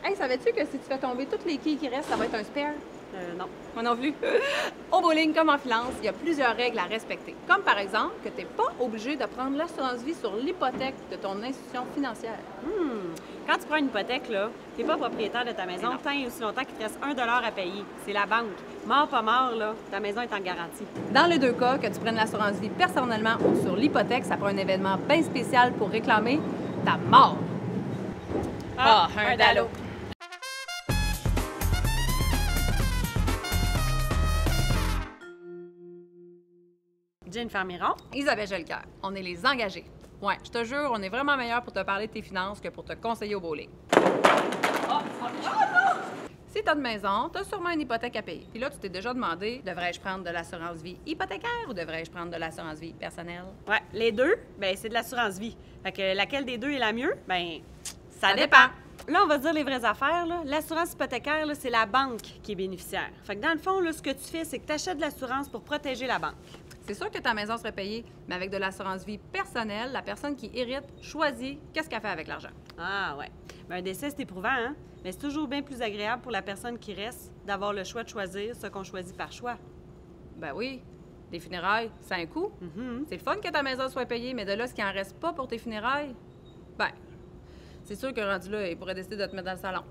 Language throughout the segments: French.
Hey, savais-tu que si tu fais tomber toutes les quilles qui restent, ça va être un spare? Non. Moi non plus. Au bowling comme en finance, il y a plusieurs règles à respecter. Comme par exemple que tu n'es pas obligé de prendre l'assurance vie sur l'hypothèque de ton institution financière. Quand tu prends une hypothèque, là, t'es pas propriétaire de ta maison non. tant et aussi longtemps qu'il te reste 1 $ à payer. C'est la banque. Mort pas mort, là, ta maison est en garantie. Dans les deux cas, que tu prennes l'assurance vie personnellement ou sur l'hypothèque, ça prend un événement bien spécial pour réclamer ta mort. Un dallo. Jennifer Miron. Isabelle Gelker, on est les engagés. Ouais, je te jure, on est vraiment meilleur pour te parler de tes finances que pour te conseiller au bowling. Si t'as de maison, t'as sûrement une hypothèque à payer. Puis là, tu t'es déjà demandé, devrais-je prendre de l'assurance vie hypothécaire ou devrais-je prendre de l'assurance vie personnelle? Ouais, les deux, ben c'est de l'assurance vie. Fait que laquelle des deux est la mieux? Ben, ça dépend. dépend. Là, on va se dire les vraies affaires. Là. L'assurance hypothécaire, là, c'est la banque qui est bénéficiaire. Fait que dans le fond, là, ce que tu fais, c'est que tu achètes de l'assurance pour protéger la banque. C'est sûr que ta maison serait payée, mais avec de l'assurance vie personnelle, la personne qui hérite choisit qu'est-ce qu'elle fait avec l'argent. Ah ouais. Ben, un décès, c'est éprouvant, hein? Mais c'est toujours bien plus agréable pour la personne qui reste d'avoir le choix de choisir ce qu'on choisit par choix. Ben oui, les funérailles, c'est un coût. C'est le fun que ta maison soit payée, mais de là, ce qui en reste pas pour tes funérailles, ben, c'est sûr que rendu là, il pourrait décider de te mettre dans le salon.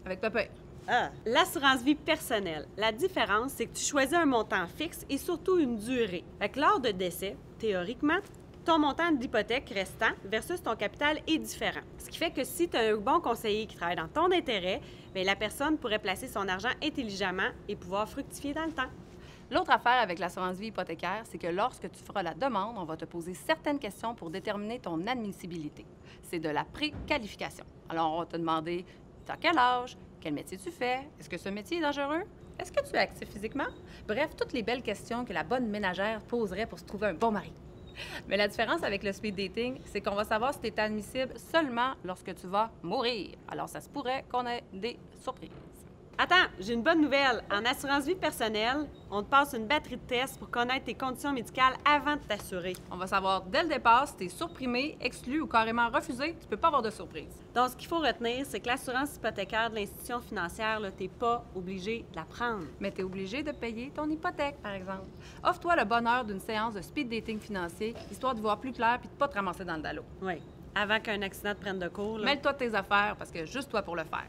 Avec papa. Ah. L'assurance vie personnelle. La différence, c'est que tu choisis un montant fixe et surtout une durée. Fait que lors de décès, théoriquement, ton montant d'hypothèque restant versus ton capital est différent. Ce qui fait que si tu as un bon conseiller qui travaille dans ton intérêt, bien, la personne pourrait placer son argent intelligemment et pouvoir fructifier dans le temps. L'autre affaire avec l'assurance vie hypothécaire, c'est que lorsque tu feras la demande, on va te poser certaines questions pour déterminer ton admissibilité. C'est de la préqualification. Alors, on va te demander, t'as quel âge? Quel métier tu fais? Est-ce que ce métier est dangereux? Est-ce que tu es actif physiquement? Bref, toutes les belles questions que la bonne ménagère poserait pour se trouver un bon mari. Mais la différence avec le speed dating, c'est qu'on va savoir si tu es admissible seulement lorsque tu vas mourir. Alors, ça se pourrait qu'on ait des surprises. Attends, j'ai une bonne nouvelle. En assurance vie personnelle, on te passe une batterie de tests pour connaître tes conditions médicales avant de t'assurer. On va savoir dès le départ si tu es surprimé, exclu ou carrément refusé. Tu peux pas avoir de surprise. Donc, ce qu'il faut retenir, c'est que l'assurance hypothécaire de l'institution financière, tu n'es pas obligé de la prendre. Mais tu es obligé de payer ton hypothèque, par exemple. Offre-toi le bonheur d'une séance de speed dating financier, histoire de voir plus clair puis de pas te ramasser dans le dallo. Oui. Avant qu'un accident te prenne de court. Mêle-toi de tes affaires parce que juste toi pour le faire.